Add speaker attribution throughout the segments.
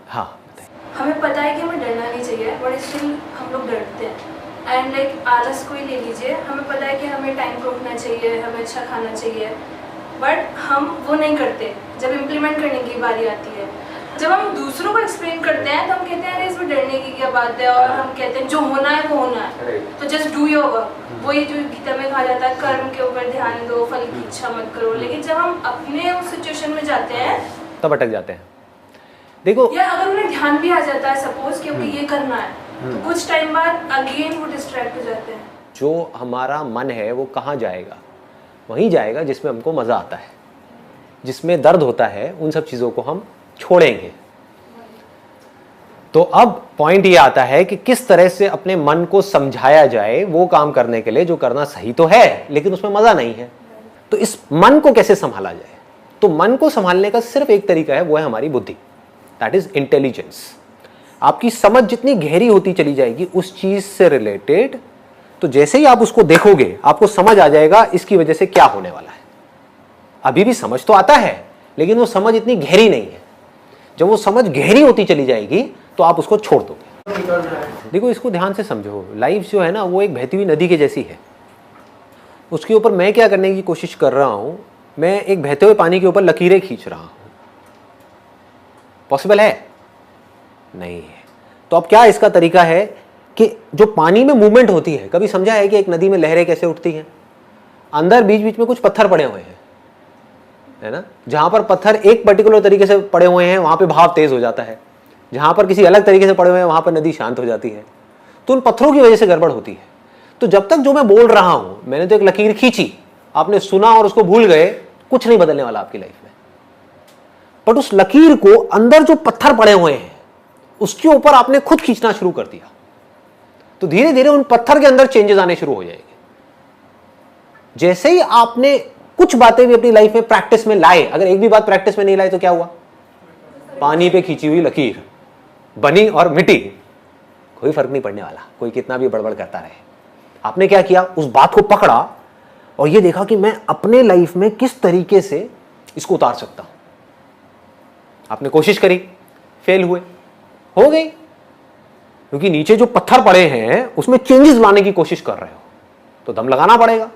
Speaker 1: हाँ बताइए।
Speaker 2: हमें पता है कि हमें डरना नहीं चाहिए, बट स्टिल हम लोग डरते हैं। एंड लाइक आलस को ही ले लीजिए, हमें पता है कि हमें टाइम पर उठना चाहिए, हमें अच्छा खाना चाहिए, बट हम वो नहीं करते। जब इम्प्लीमेंट करने की बारी आती है, जब हम दूसरों को एक्सप्लेन करते हैं तो हम कहते हैं अरे इसमें डरने की क्या बात है, और हम कहते हैं जो होना है वो होना है, तो जस्ट डू योर वर्क। वही जो गीता में कहा जाता है कर्म के ऊपर ध्यान दो, फल की इच्छा मत करो। लेकिन जब हम अपने उस सिचुएशन में जाते हैं
Speaker 1: तब अटक जाते हैं। देखो,
Speaker 2: या अगर उन्हें ध्यान भी आ जाता है सपोज क्योंकि ये करना है, तो कुछ टाइम बाद अगेन वो डिस्ट्रैक्ट हो जाते हैं।
Speaker 1: जो हमारा मन है वो कहाँ जाएगा? वहीं जाएगा जिसमें हमको मज़ा आता है। जिसमें दर्द होता है उन सब चीज़ों को हम छोड़ेंगे। तो अब पॉइंट ये आता है कि किस तरह से अपने मन को समझाया जाए वो काम करने के लिए जो करना सही तो है लेकिन उसमें मज़ा नहीं है। तो इस मन को कैसे संभाला जाए? तो मन को संभालने का सिर्फ एक तरीका है, वो है हमारी बुद्धि, दैट इज इंटेलिजेंस। आपकी समझ जितनी गहरी होती चली जाएगी उस चीज से रिलेटेड, तो जैसे ही आप उसको देखोगे आपको समझ आ जाएगा इसकी वजह से क्या होने वाला है। अभी भी समझ तो आता है लेकिन वो समझ इतनी गहरी नहीं है। जब वो समझ गहरी होती चली जाएगी तो आप उसको छोड़ दोगे। देखो, इसको ध्यान से समझो। लाइफ जो है ना वो एक बहती हुई नदी के जैसी है। उसके ऊपर मैं क्या करने की कोशिश कर रहा हूं, मैं एक बहते हुए पानी के ऊपर लकीरें खींच रहा हूं। पॉसिबल है? नहीं है। तो अब क्या इसका तरीका है कि जो पानी में मूवमेंट होती है, कभी समझा है कि एक नदी में लहरें कैसे उठती हैं? अंदर बीच बीच में कुछ पत्थर पड़े हुए हैं, है ना? जहां पर पत्थर एक पर्टिकुलर तरीके से पड़े हुए हैं वहां पे भाव तेज हो जाता है, जहां पर किसी अलग तरीके से पड़े हुए हैं वहां पर नदी शांत हो जाती है। तो उन पत्थरों की वजह से गड़बड़ होती है। तो जब तक जो मैं बोल रहा हूं, मैंने तो एक लकीर खींची, आपने सुना और उसको भूल गए, कुछ नहीं बदलने वाला आपकी लाइफ में। बट उस लकीर को अंदर जो पत्थर पड़े हुए हैं उसके ऊपर आपने खुद खींचना शुरू कर दिया, तो धीरे धीरे उन पत्थर के अंदर चेंजेस आने शुरू हो जाएंगे। जैसे ही आपने कुछ बातें भी अपनी लाइफ में प्रैक्टिस में लाए, अगर एक भी बात प्रैक्टिस में नहीं लाए तो क्या हुआ? पानी पे खींची हुई लकीर बनी और मिटी, कोई फर्क नहीं पड़ने वाला, कोई कितना भी बड़बड़ करता रहे। आपने क्या किया? उस बात को पकड़ा और ये देखा कि मैं अपने लाइफ में किस तरीके से इसको उतार सकता हूं। आपने कोशिश करी, फेल हुए, हो गई, क्योंकि नीचे जो पत्थर पड़े हैं उसमें चेंजेस लाने की कोशिश कर रहे हो, तो दम लगाना पड़ेगा,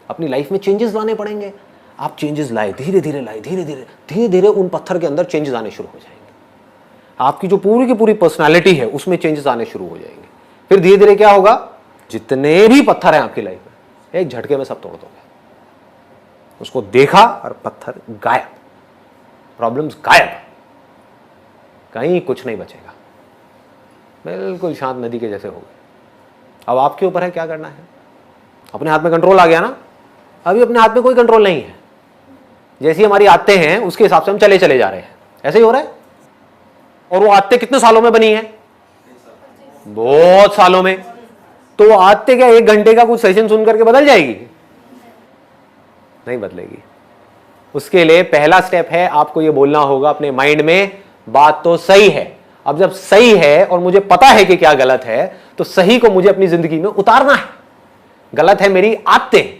Speaker 1: अपनी लाइफ में चेंजेस लाने पड़ेंगे। आप चेंजेस लाए, धीरे धीरे लाए, धीरे धीरे उन पत्थर के अंदर चेंजेस आने शुरू हो जाएंगे। आपकी जो पूरी की पूरी पर्सनालिटी है उसमें चेंजेस आने शुरू हो जाएंगे। फिर धीरे धीरे क्या होगा? जितने भी पत्थर हैं आपकी लाइफ में एक झटके में सब तोड़ दोगे। उसको देखा और पत्थर गायब, प्रॉब्लम्स गायब, कहीं कुछ नहीं बचेगा, बिल्कुल शांत नदी के जैसे हो गए। अब आपके ऊपर है क्या करना है। अपने हाथ में कंट्रोल आ गया ना? अभी अपने हाथ में कोई कंट्रोल नहीं है। जैसी हमारी आदतें हैं उसके हिसाब से हम चले जा रहे हैं, ऐसे ही हो रहा है। और वो आदतें कितने सालों में बनी है? बहुत सालों में। तो वो आदतें क्या एक घंटे का कुछ सेशन सुन करके बदल जाएगी? नहीं बदलेगी। उसके लिए पहला स्टेप है, आपको ये बोलना होगा अपने माइंड में, बात तो सही है। अब जब सही है और मुझे पता है कि क्या गलत है, तो सही को मुझे अपनी जिंदगी में उतारना है। गलत है मेरी आदतें,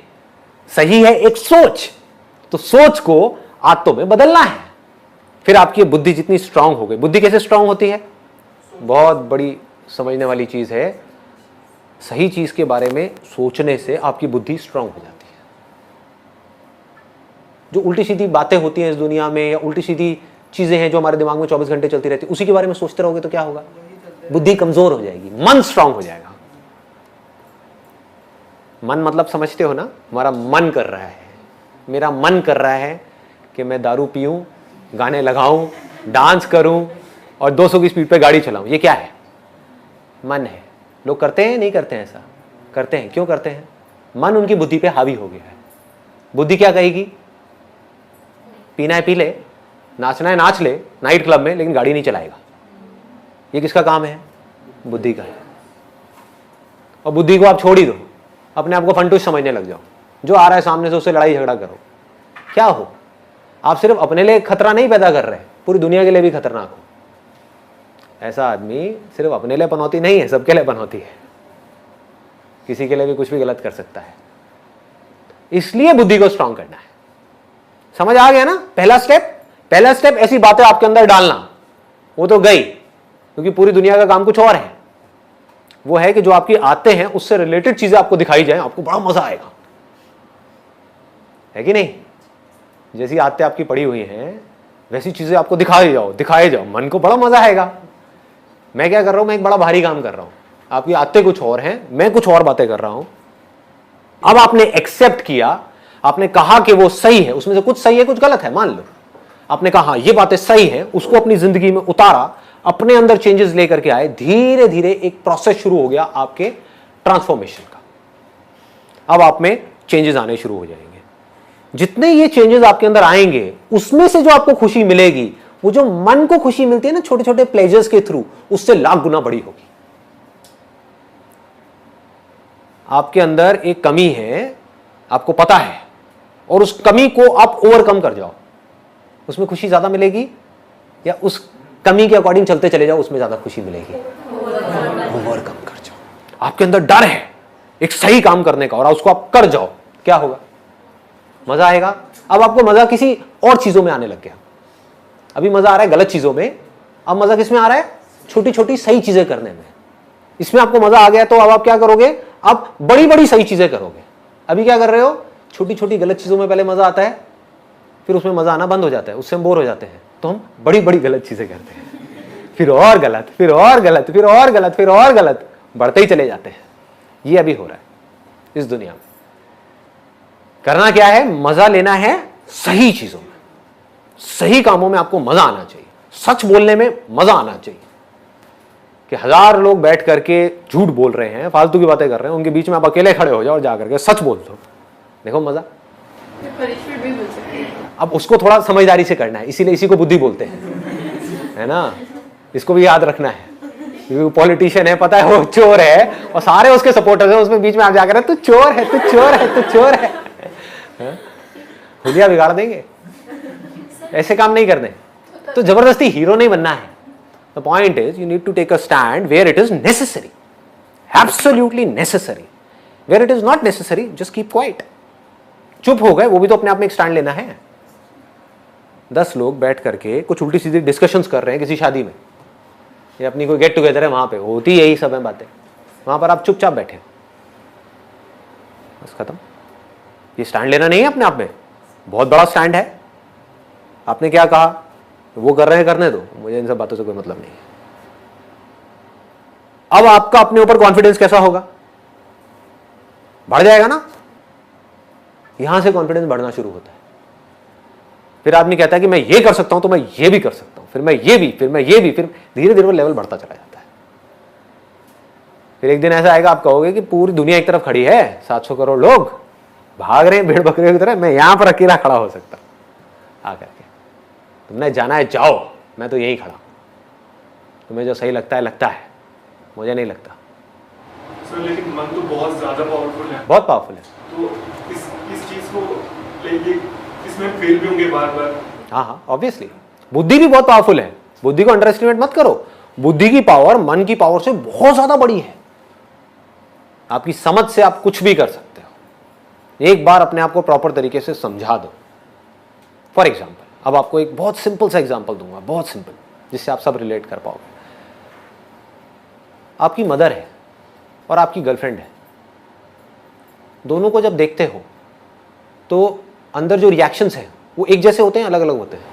Speaker 1: सही है एक सोच, तो सोच को आदतों में बदलना है। फिर आपकी बुद्धि जितनी स्ट्रांग हो गई। बुद्धि कैसे स्ट्रांग होती है? बहुत बड़ी समझने वाली चीज है। सही चीज के बारे में सोचने से आपकी बुद्धि स्ट्रांग हो जाती है। जो उल्टी सीधी बातें होती हैं इस दुनिया में, या उल्टी सीधी चीजें हैं जो हमारे दिमाग में 24 घंटे चलती रहती है, उसी के बारे में सोचते रहोगे तो क्या होगा? बुद्धि कमजोर हो जाएगी, मन स्ट्रांग हो जाएगा। मन मतलब समझते हो ना? हमारा मन कर रहा है, मेरा मन कर रहा है कि मैं दारू पीऊं, गाने लगाऊं, डांस करूं और 200 की स्पीड पे गाड़ी चलाऊं। ये क्या है? मन है। लोग करते हैं नहीं करते हैं? ऐसा करते हैं। क्यों करते हैं? मन उनकी बुद्धि पे हावी हो गया है। बुद्धि क्या कहेगी? पीना है पी ले, नाचना है नाच ले नाइट क्लब में, लेकिन गाड़ी नहीं चलाएगा। ये किसका काम है? बुद्धि का है। और बुद्धि को आप छोड़ ही दो, अपने आप को फंटूस समझने लग जाओ। जो आ रहा है सामने से उससे लड़ाई झगड़ा करो। क्या हो? आप सिर्फ अपने लिए खतरा नहीं पैदा कर रहे, पूरी दुनिया के लिए भी खतरनाक हो। ऐसा आदमी सिर्फ अपने लिए पनौती नहीं है, सबके लिए पनौती है। किसी के लिए भी कुछ भी गलत कर सकता है। इसलिए बुद्धि को स्ट्रांग करना है। समझ आ गया ना? पहला स्टेप ऐसी बातें आपके अंदर डालना, वो तो गई, क्योंकि पूरी दुनिया का काम कुछ और है। वो है कि जो आपकी आते हैं उससे रिलेटेड चीजें आपको दिखाई जाए, आपको बड़ा मजा आएगा, है कि नहीं? जैसी आते आपकी पड़ी हुई हैं वैसी चीजें आपको दिखाए जाओ, मन को बड़ा मजा आएगा। मैं क्या कर रहा हूं, मैं एक बड़ा भारी काम कर रहा हूं, आपकी आते कुछ और हैं, मैं कुछ और बातें कर रहा हूं। अब आपने एक्सेप्ट किया, आपने कहा कि वो सही है, उसमें से कुछ सही है कुछ गलत है, मान लो आपने कहा ये बातें सही है, उसको अपनी जिंदगी में उतारा, अपने अंदर चेंजेस लेकर के आए, धीरे धीरे एक प्रोसेस शुरू हो गया आपके ट्रांसफॉर्मेशन का। अब आप में चेंजेस आने शुरू हो जाएंगे। जितने ये चेंजेस आपके अंदर आएंगे उसमें से जो आपको खुशी मिलेगी, वो जो मन को खुशी मिलती है ना छोटे छोटे प्लेजर्स के थ्रू, उससे लाख गुना बड़ी होगी। आपके अंदर एक कमी है, आपको पता है, और उस कमी को आप ओवरकम कर जाओ, उसमें खुशी ज्यादा मिलेगी, या उस कमी के अकॉर्डिंग चलते चले जाओ, उसमें ज्यादा खुशी मिलेगी? ओवरकम कर जाओ। आपके अंदर डर है एक सही काम करने का, और उसको आप कर जाओ, क्या होगा? मजा आएगा। अब आपको मजा किसी और चीजों में आने लग गया। अभी मजा आ रहा है गलत चीजों में, अब मजा किस में आ रहा है? छोटी छोटी सही चीजें करने में। इसमें आपको मजा आ गया तो अब आप क्या करोगे? अब बड़ी बड़ी सही चीजें करोगे। अभी क्या कर रहे हो? छोटी छोटी गलत चीजों में पहले मजा आता है, फिर उसमें मजा आना बंद हो जाता है, उससे हम बोर हो जाते हैं, तो हम बड़ी बड़ी गलत चीजें करते हैं, फिर और गलत, फिर और गलत, फिर और गलत, फिर और गलत, बढ़ते ही चले जाते हैं। ये अभी हो रहा है इस दुनिया में। करना क्या है? मजा लेना है सही चीजों में, सही कामों में आपको मजा आना चाहिए, सच बोलने में मजा आना चाहिए। कि 1000 लोग बैठ करके झूठ बोल रहे हैं, फालतू की बातें कर रहे हैं, उनके बीच में आप अकेले खड़े हो जाओ और जाकर के सच बोल दो, देखो मजा। अब उसको थोड़ा समझदारी से करना है, इसीलिए इसी को बुद्धि बोलते हैं, है ना? इसको भी याद रखना है, क्योंकि पॉलिटिशियन है, पता है वो चोर है और सारे उसके सपोर्टर्स हैं, उसमें बीच में आप जाकर तू चोर है, तू चोर है, तू चोर है, हुलिया बिगाड़ देंगे। ऐसे काम नहीं करने, तो जबरदस्ती हीरो नहीं बनना है। The point is you need to take a stand where it is necessary, absolutely necessary. Where it is not necessary just keep quiet, चुप हो गए, वो भी तो अपने आप में एक स्टैंड लेना है। 10 लोग बैठ करके कुछ उल्टी सीधी डिस्कशंस कर रहे हैं किसी शादी में, या अपनी कोई गेट टुगेदर है, वहां पे होती यही सब है बातें, वहां पर आप चुपचाप बैठे, बस खत्म। ये स्टैंड लेना नहीं है अपने आप में, बहुत बड़ा स्टैंड है। आपने क्या कहा? वो कर रहे हैं, करने दो, मुझे इन सब बातों से कोई मतलब नहीं है। अब आपका अपने ऊपर कॉन्फिडेंस कैसा होगा? बढ़ जाएगा ना? यहां से कॉन्फिडेंस बढ़ना शुरू होता है। फिर आदमी कहता है कि मैं ये कर सकता हूं तो मैं ये भी कर सकता हूं, फिर मैं ये भी, फिर मैं ये भी, फिर धीरे धीरे वो लेवल बढ़ता चला जाता है। फिर एक दिन ऐसा आएगा आप कहोगे कि पूरी दुनिया एक तरफ खड़ी है, 700 करोड़ लोग भाग रहे हैं भेड़ बकरियों की तरह, मैं यहां पर अकेला खड़ा हो सकता आकर के। तुमने जाना है जाओ, मैं तो यही खड़ा हूं, तुम्हें जो सही लगता है, मुझे नहीं लगता।
Speaker 3: सर लेकिन मन तो बहुत ज्यादा पावरफुल है,
Speaker 1: बहुत पावरफुल है।
Speaker 3: तो इस चीज को लेके इसमें फेल भी होंगे बार बार।
Speaker 1: हाँ, ऑब्वियसली। बुद्धि भी बहुत पावरफुल है, बुद्धि को अंडर एस्टिमेट मत करो। बुद्धि की पावर मन की पावर से बहुत ज्यादा बड़ी है। आपकी समझ से आप कुछ भी कर सकते हो, एक बार अपने आप को प्रॉपर तरीके से समझा दो। फॉर एग्जाम्पल, अब आपको एक बहुत सिंपल सा एग्जाम्पल दूंगा, बहुत सिंपल, जिससे आप सब रिलेट कर पाओगे। आपकी मदर है और आपकी गर्लफ्रेंड है, दोनों को जब देखते हो तो अंदर जो रिएक्शंस हैं वो एक जैसे होते हैं, अलग अलग होते हैं?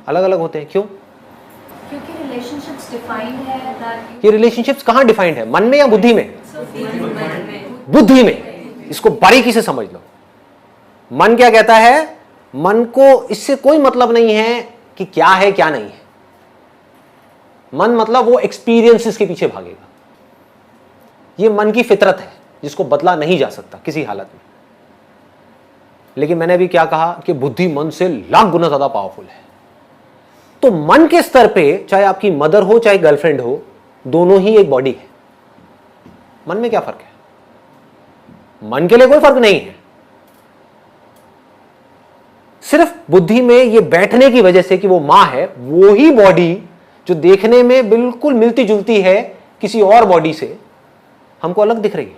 Speaker 1: अलग अलग होते हैं। क्यों?
Speaker 4: क्योंकि रिलेशनशिप्स डिफाइंड है that
Speaker 1: ये रिलेशनशिप्स कहां डिफाइंड है, मन में या बुद्धि में? बुद्धि में। इसको बारीकी से समझ लो। मन क्या कहता है? मन को इससे कोई मतलब नहीं है कि क्या है क्या नहीं है। मन मतलब वो एक्सपीरियंसेस के पीछे भागेगा। ये मन की फितरत है जिसको बदला नहीं जा सकता किसी हालत में। लेकिन मैंने अभी क्या कहा कि बुद्धि मन से लाख गुना ज्यादा पावरफुल है। तो मन के स्तर पे चाहे आपकी मदर हो चाहे गर्लफ्रेंड हो, दोनों ही एक बॉडी है। मन में क्या फर्क है? मन के लिए कोई फर्क नहीं है। सिर्फ बुद्धि में ये बैठने की वजह से कि वो मां है, वो ही बॉडी जो देखने में बिल्कुल मिलती जुलती है किसी और बॉडी से, हमको अलग दिख रही है।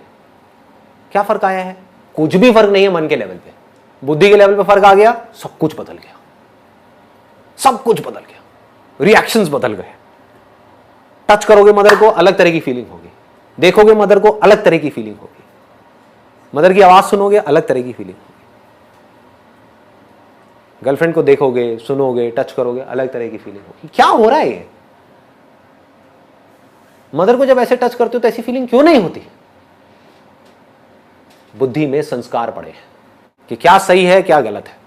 Speaker 1: क्या फर्क आया है? कुछ भी फर्क नहीं है मन के लेवल पे। बुद्धि के लेवल पे फर्क आ गया, सब कुछ बदल गया, सब कुछ बदल गया। रिएक्शंस बदल गए। टच करोगे मदर को, अलग तरह की फीलिंग होगी। देखोगे मदर को, अलग तरह की फीलिंग होगी। मदर की आवाज सुनोगे, अलग तरह की फीलिंग होगी। गर्लफ्रेंड को देखोगे, सुनोगे, टच करोगे, अलग तरह की फीलिंग होगी। क्या हो रहा है ये? मदर को जब ऐसे टच करते हो तो ऐसी फीलिंग क्यों नहीं होती? बुद्धि में संस्कार पड़े हैं कि क्या सही है, क्या गलत है।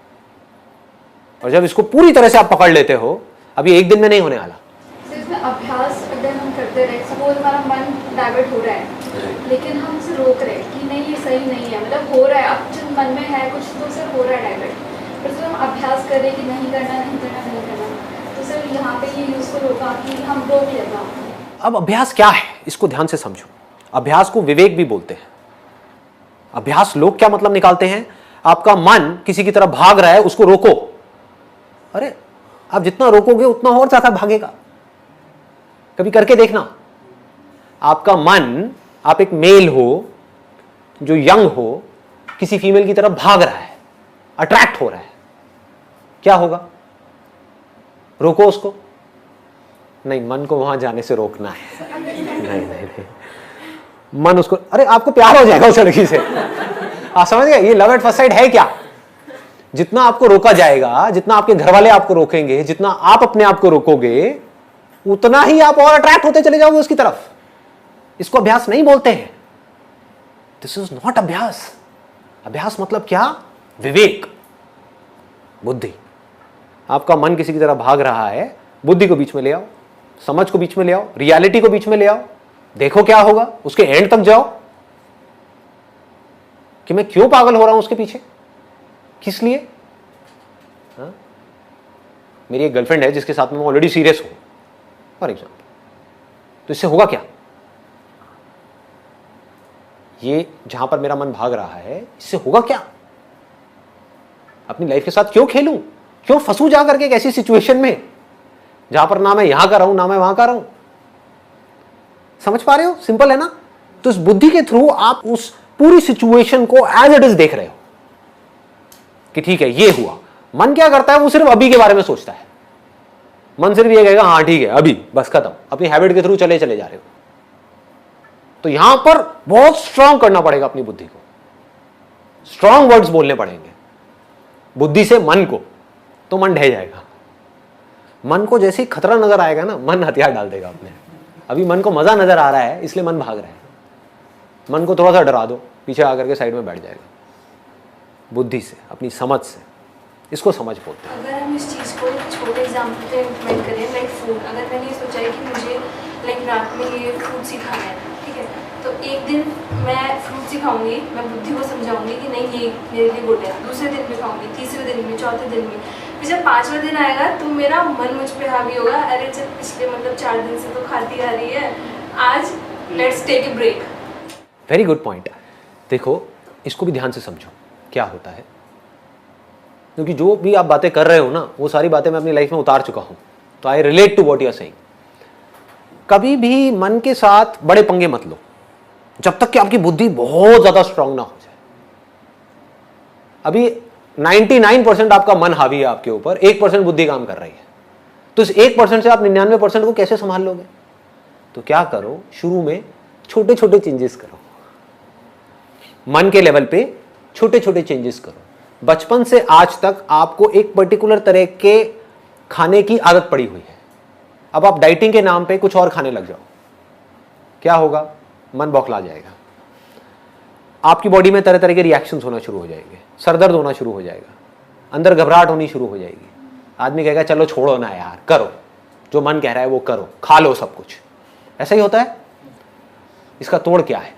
Speaker 1: और जब इसको पूरी तरह से आप पकड़ लेते हो, अभी एक दिन में नहीं होने वाला।
Speaker 5: इसमें अभ्यास अगर हम करते रहे, सपोज हमारा मन डाइवर्ट हो रहा है लेकिन हम उसे रोक रहे हैं कि नहीं ये सही नहीं है, मतलब हो रहा है, अब जो मन में है कुछ तो सिर्फ हो रहा है डाइवर्ट, पर जब हम अभ्यास कर रहे हैं कि नहीं करना नहीं करना नहीं करना, तो सिर्फ यहाँ पे ये यूजफुल होगा कि हम रोक लेगा।
Speaker 1: अब अभ्यास क्या है, इसको ध्यान से समझो। अभ्यास को विवेक भी बोलते हैं। अभ्यास लोग क्या मतलब निकालते हैं? आपका मन किसी की तरफ भाग रहा है, उसको रोको। अरे आप जितना रोकोगे उतना और ज्यादा भागेगा। कभी करके देखना। आपका मन, आप एक मेल हो जो यंग हो, किसी फीमेल की तरफ भाग रहा है, अट्रैक्ट हो रहा है, क्या होगा? रोको उसको। नहीं, मन को वहां जाने से रोकना है। नहीं, मन उसको, अरे आपको प्यार हो जाएगा उस लड़की से। आप समझ गए? ये लव एट फर्स्ट साइट है क्या? जितना आपको रोका जाएगा, जितना आपके घर वाले आपको रोकेंगे, जितना आप अपने आप को रोकोगे, उतना ही आप और अट्रैक्ट होते चले जाओगे उसकी तरफ। इसको अभ्यास नहीं बोलते हैं। दिस इज नॉट अभ्यास। अभ्यास मतलब क्या? विवेक, बुद्धि। आपका मन किसी की तरफ भाग रहा है, बुद्धि को बीच में ले आओ, समझ को बीच में ले आओ, रियलिटी को बीच में ले आओ, देखो क्या होगा। उसके एंड तक जाओ कि मैं क्यों पागल हो रहा हूं उसके पीछे, किस लिए। हा? मेरी एक गर्लफ्रेंड है जिसके साथ में मैं ऑलरेडी सीरियस हूं फॉर एग्जाम्पल, तो इससे होगा क्या? ये जहां पर मेरा मन भाग रहा है, इससे होगा क्या? अपनी लाइफ के साथ क्यों खेलूं, क्यों फंसू जा करके एक ऐसी सिचुएशन में जहां पर ना मैं यहां का रहूं ना मैं वहां का रहूं। समझ पा रहे हो? सिंपल है ना? तो इस बुद्धि के थ्रू आप उस पूरी सिचुएशन को एज इट इज देख रहे हो कि ठीक है ये हुआ। मन क्या करता है? वो सिर्फ अभी के बारे में सोचता है। मन सिर्फ ये कहेगा हाँ ठीक है अभी, बस खत्म। अपनी हैबिट के थ्रू चले जा रहे हो। तो यहां पर बहुत स्ट्रांग करना पड़ेगा अपनी बुद्धि को, स्ट्रांग वर्ड्स बोलने पड़ेंगे बुद्धि से मन को, तो मन ढह जाएगा। मन को जैसे ही खतरा नजर आएगा ना, मन हथियार डाल देगा अपने। अभी मन को मजा नजर आ रहा है इसलिए मन भाग रहा है। मन को थोड़ा सा डरा दो, पीछे आकर के साइड में बैठ जाएगा। बुद्धि से, अपनी समझ से, इसको समझ बोलते हैं।
Speaker 2: अगर हम इस चीज़ को छोटे एग्जाम्पल पे इम्प्लीमेंट करें, लाइक फूड, अगर मैंने ये सोचा है कि मुझे लाइक रात में ये फ्रूट्स ही खाना है, ठीक है, तो एक दिन मैं फ्रूट्स ही खाऊंगी, मैं बुद्धि को समझाऊंगी कि नहीं ये मेरे लिए गुड है। दूसरे दिन भी खाऊंगी, तीसरे दिन भी, चौथे दिन भी। फिर जब 5वां दिन आएगा तो मेरा मन मुझ पे हावी होगा, अरे जब पिछले मतलब 4 दिन से तो खाती आ रही है, आज let's take a break.
Speaker 1: Very good point. देखो इसको भी ध्यान से समझो क्या होता है, क्योंकि जो भी आप बातें कर रहे हो ना, वो सारी बातें मैं अपनी लाइफ में उतार चुका हूं, तो I relate to what you are saying. कभी भी मन के साथ बड़े पंगे मत लो जब तक कि आपकी बुद्धि बहुत ज्यादा स्ट्रांग ना हो जाए। अभी 99% आपका मन हावी है आपके ऊपर, 1% बुद्धि काम कर रही है। तो इस 1% से आप 99% को कैसे संभाल लोगे? तो क्या करो, शुरू में छोटे छोटे चेंजेस करो, मन के लेवल पे छोटे छोटे चेंजेस करो। बचपन से आज तक आपको एक पर्टिकुलर तरह के खाने की आदत पड़ी हुई है, अब आप डाइटिंग के नाम पे कुछ और खाने लग जाओ, क्या होगा? मन बौखला जाएगा। आपकी बॉडी में तरह तरह के रिएक्शंस होना शुरू हो जाएंगे, सरदर्द होना शुरू हो जाएगा, अंदर घबराहट होनी शुरू हो जाएगी। आदमी कहेगा चलो छोड़ो ना यार, करो जो मन कह रहा है वो करो, खा लो सब कुछ। ऐसा ही होता है। इसका तोड़ क्या है?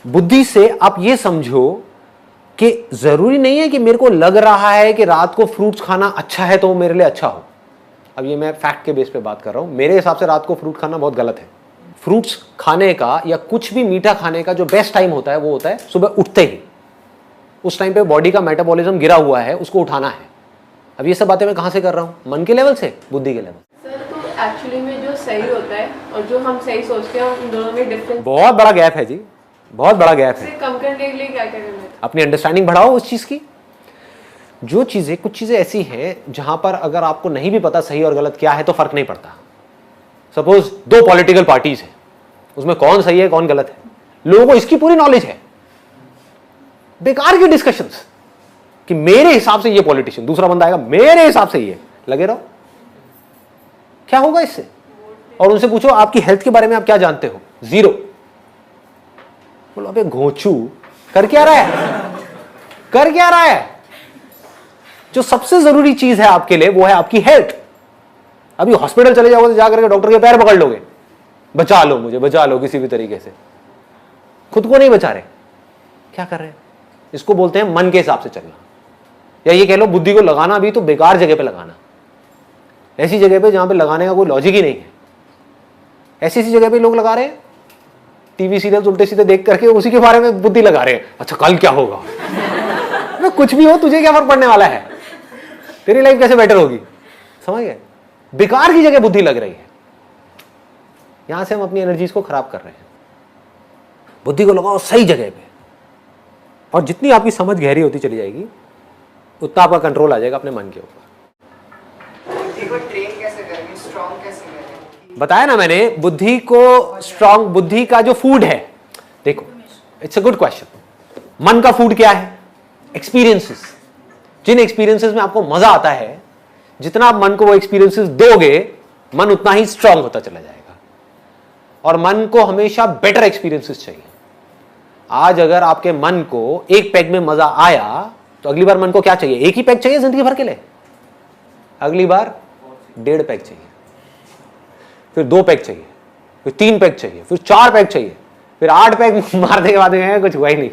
Speaker 1: बुद्धि से आप ये समझो कि जरूरी नहीं है कि मेरे को लग रहा है कि रात को फ्रूट्स खाना अच्छा है तो वो मेरे लिए अच्छा हो। अब ये मैं फैक्ट के बेस पे बात कर रहा हूं। मेरे हिसाब से रात को फ्रूट खाना बहुत गलत है। फ्रूट्स खाने का या कुछ भी मीठा खाने का जो बेस्ट टाइम होता है वो होता है सुबह उठते ही। उस टाइम पे बॉडी का मेटाबॉलिज्म गिरा हुआ है, उसको उठाना है। अब ये सब बातें मैं कहां से कर रहा हूं? मन के लेवल से, बुद्धि के लेवल।
Speaker 6: सर तो एक्चुअली में जो सही होता है और जो हम सही सोचते हैं उन दोनों में डिफरेंस
Speaker 1: बहुत बड़ा गैप है जी, बहुत बड़ा गैप है।
Speaker 6: कम करने के लिए क्या करना है?
Speaker 1: अपनी अंडरस्टैंडिंग बढ़ाओ उस चीज की। जो चीजें, कुछ चीजें ऐसी हैं जहां पर अगर आपको नहीं भी पता सही और गलत क्या है तो फर्क नहीं पड़ता। सपोज 2 पॉलिटिकल पार्टीज हैं, उसमें कौन सही है कौन गलत है, लोगों को इसकी पूरी नॉलेज है। बेकार की डिस्कशंस कि मेरे हिसाब से ये पॉलिटिशियन, दूसरा बंदा आएगा मेरे हिसाब से ये, लगे रहो, क्या होगा इससे? और उनसे पूछो आपकी हेल्थ के बारे में आप क्या जानते हो, 0। बोलो अबे घोंचू, कर क्या रहा है, कर क्या रहा है? जो सबसे जरूरी चीज है आपके लिए वो है आपकी हेल्थ। अभी हॉस्पिटल चले जाओगे तो जाकर के डॉक्टर के पैर पकड़ लोगे, बचा लो मुझे, बचा लो किसी भी तरीके से, खुद को नहीं बचा रहे। क्या कर रहे हैं? इसको बोलते हैं मन के हिसाब से चलना, या ये कह लो बुद्धि को लगाना भी तो बेकार जगह पे लगाना, ऐसी जगह पे जहां पे लगाने का कोई लॉजिक ही नहीं है। ऐसी ऐसी जगह पे लोग लगा रहे हैं, टीवी सीरियल उल्टे सीधे देख करके उसी के बारे में बुद्धि लगा रहे हैं। अच्छा कल क्या होगा? मैं कुछ भी हो, तुझे क्या फर्क पड़ने वाला है? तेरी लाइफ कैसे बेटर होगी? समझ गए? बेकार की जगह बुद्धि लग रही है, यहां से हम अपनी एनर्जीज को खराब कर रहे हैं। बुद्धि को लगाओ सही जगह पे, और जितनी आपकी समझ गहरी होती चली जाएगी उतना आपका कंट्रोल आ जाएगा अपने मन के ऊपर।
Speaker 7: बुद्धि को ट्रेन कैसे करेंगे, स्ट्रॉन्ग कैसे करेंगे?
Speaker 1: बताया ना मैंने, बुद्धि को स्ट्रॉन्ग, बुद्धि का जो फूड है, देखो इट्स अ गुड क्वेश्चन। मन का फूड क्या है? एक्सपीरियंसेस। जिन एक्सपीरियंसेस में आपको मजा आता है, जितना आप मन को वो एक्सपीरियंसेस दोगे, मन उतना ही स्ट्रांग होता चला जाएगा। और मन को हमेशा बेटर एक्सपीरियंसेस चाहिए। आज अगर आपके मन को एक पैग में मजा आया तो अगली बार मन को क्या चाहिए? एक ही पैग चाहिए जिंदगी भर के लिए? अगली बार 1.5 पैग चाहिए, फिर 2 पैग चाहिए, फिर 3 पैग चाहिए, फिर 4 पैग चाहिए, फिर 8 पैग मारने के बाद कुछ हुआ ही नहीं।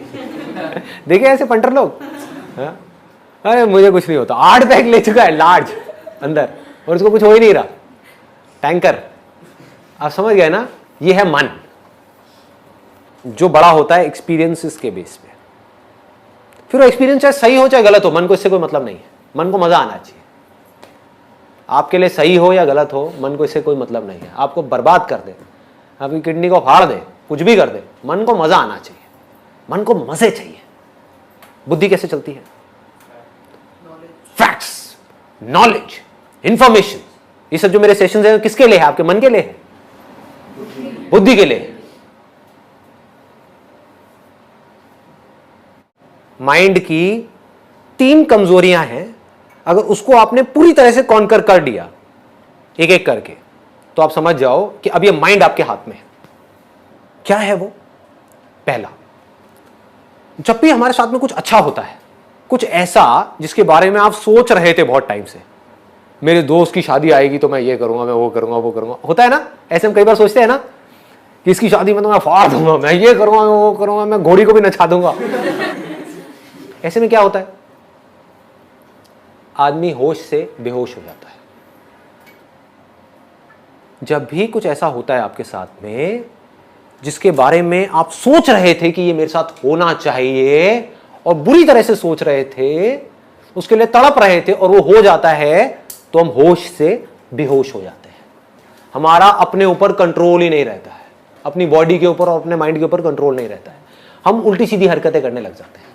Speaker 1: देखिए ऐसे पंटर लोग, अरे मुझे कुछ नहीं होता, 8 पैग ले चुका है लार्ज अंदर और उसको कुछ हो ही नहीं रहा, टैंकर। आप समझ गए ना? ये है मन, जो बड़ा होता है एक्सपीरियंसेस के बेस पे। फिर वो एक्सपीरियंस चाहे सही हो चाहे गलत हो, मन को इससे कोई मतलब नहीं है। मन को मजा आना चाहिए। आपके लिए सही हो या गलत हो, मन को इससे कोई मतलब नहीं है। आपको बर्बाद कर दे, आपकी किडनी को फाड़ दे, कुछ भी कर दे, मन को मजा आना चाहिए। मन को मजे चाहिए। बुद्धि कैसे चलती है? फैक्ट्स, नॉलेज, इंफॉर्मेशन, ये सब जो मेरे सेशंस हैं किसके लिए है? आपके मन के लिए है, बुद्धि के लिए। माइंड की 3 कमजोरियां हैं, अगर उसको आपने पूरी तरह से कॉन्कर कर दिया एक एक करके, तो आप समझ जाओ कि अब ये माइंड आपके हाथ में है। क्या है वो? पहला, जब भी हमारे साथ में कुछ अच्छा होता है, कुछ ऐसा जिसके बारे में आप सोच रहे थे बहुत टाइम से, मेरे दोस्त की शादी आएगी तो मैं ये करूंगा, मैं वो करूंगा, वो करूंगा, होता है ना? ऐसे हम कई बार सोचते हैं ना कि इसकी शादी में तो मैं फाड़ दूंगा, मैं ये करूंगा, मैं वो करूंगा, मैं घोड़ी को भी नचा दूंगा। ऐसे में क्या होता है? आदमी होश से बेहोश हो जाता है। जब भी कुछ ऐसा होता है आपके साथ में जिसके बारे में आप सोच रहे थे कि ये मेरे साथ होना चाहिए और बुरी तरह से सोच रहे थे, उसके लिए तड़प रहे थे, और वो हो जाता है, तो हम होश से बेहोश हो जाते हैं। हमारा अपने ऊपर कंट्रोल ही नहीं रहता है, अपनी बॉडी के ऊपर और अपने माइंड के ऊपर कंट्रोल नहीं रहता है। हम उल्टी सीधी हरकतें करने लग जाते हैं।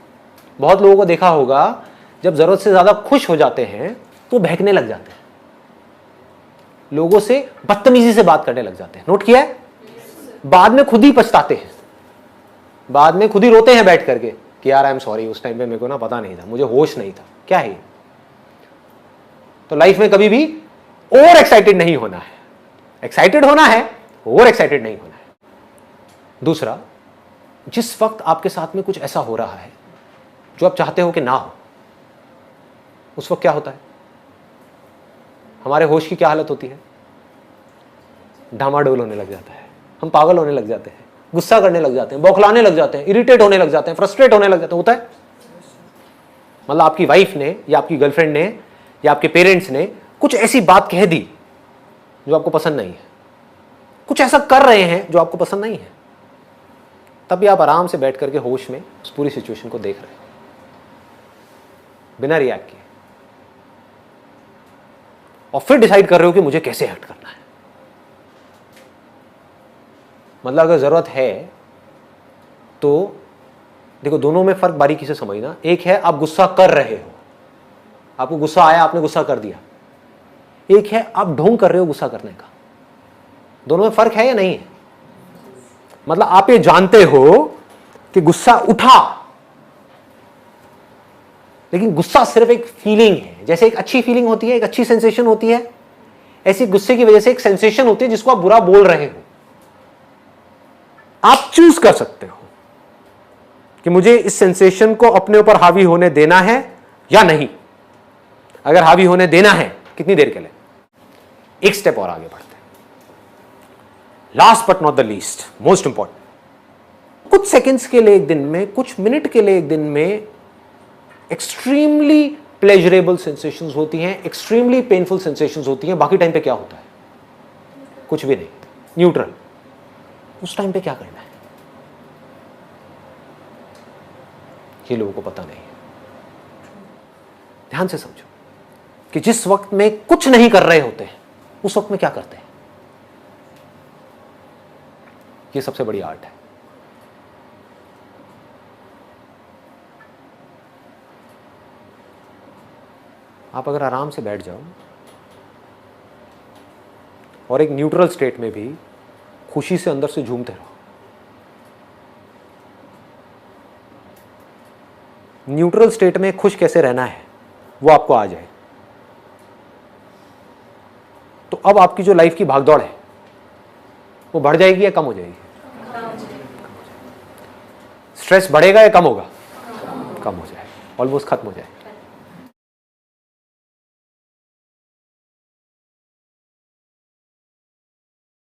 Speaker 1: बहुत लोगों को देखा होगा, जब जरूरत से ज्यादा खुश हो जाते हैं तो बहकने लग जाते हैं, लोगों से बदतमीजी से बात करने लग जाते हैं। नोट किया है? बाद में खुद ही पछताते हैं, बाद में खुद ही रोते हैं बैठ करके कि यार आई एम सॉरी, उस टाइम पे मेरे को ना पता नहीं था, मुझे होश नहीं था। क्या है? तो लाइफ में कभी भी ओवर एक्साइटेड नहीं होना है। एक्साइटेड होना है, ओवर एक्साइटेड नहीं होना है। दूसरा, जिस वक्त आपके साथ में कुछ ऐसा हो रहा है जो आप चाहते हो कि ना हो, उस वक्त क्या होता है? हमारे होश की क्या हालत होती है? डामाडोल होने लग जाता है, हम पागल होने लग जाते हैं, गुस्सा करने लग जाते हैं, बौखलाने लग जाते हैं, इरिटेट होने लग जाते हैं, फ्रस्ट्रेट होने लग जाते हैं। होता है? मतलब आपकी वाइफ ने या आपकी गर्लफ्रेंड ने या आपके पेरेंट्स ने कुछ ऐसी बात कह दी जो आपको पसंद नहीं है, कुछ ऐसा कर रहे हैं जो आपको पसंद नहीं है, तब भी आप आराम से बैठ करके होश में उस पूरी सिचुएशन को देख रहे हैं बिना रिएक्ट किए, और फिर डिसाइड कर रहे हो कि मुझे कैसे एक्ट करना है। मतलब अगर जरूरत है तो देखो, दोनों में फर्क बारीकी से समझना। एक है आप गुस्सा कर रहे हो, आपको गुस्सा आया, आपने गुस्सा कर दिया। एक है आप ढोंग कर रहे हो गुस्सा करने का। दोनों में फर्क है या नहीं है? मतलब आप ये जानते हो कि गुस्सा उठा, लेकिन गुस्सा सिर्फ एक फीलिंग है। जैसे एक अच्छी फीलिंग होती है, एक अच्छी सेंसेशन होती है, ऐसी गुस्से की वजह से एक सेंसेशन होती है जिसको आप बुरा बोल रहे हो। आप चूज कर सकते हो कि मुझे इस सेंसेशन को अपने ऊपर हावी होने देना है या नहीं। अगर हावी होने देना है, कितनी देर के लिए? एक स्टेप और आगे बढ़ते हैं। Last but not the least, most important, कुछ सेकेंड्स के लिए एक दिन में, कुछ मिनट के लिए एक दिन में एक्सट्रीमली प्लेजरेबल सेंसेशंस होती हैं, एक्सट्रीमली पेनफुल सेंसेशंस होती हैं। बाकी टाइम पे क्या होता है? कुछ भी नहीं, न्यूट्रल। उस टाइम पे क्या करना है ये लोगों को पता नहीं है। ध्यान से समझो कि जिस वक्त में कुछ नहीं कर रहे होते हैं उस वक्त में क्या करते हैं। ये सबसे बड़ी आर्ट है। आप अगर आराम से बैठ जाओ और एक न्यूट्रल स्टेट में भी खुशी से अंदर से झूमते रहो। न्यूट्रल स्टेट में खुश कैसे रहना है वो आपको आ जाए, तो अब आपकी जो लाइफ की भागदौड़ है वो बढ़ जाएगी या कम हो जाएगी? स्ट्रेस बढ़ेगा या कम होगा? कम हो जाएगा, ऑलमोस्ट खत्म हो जाएगा।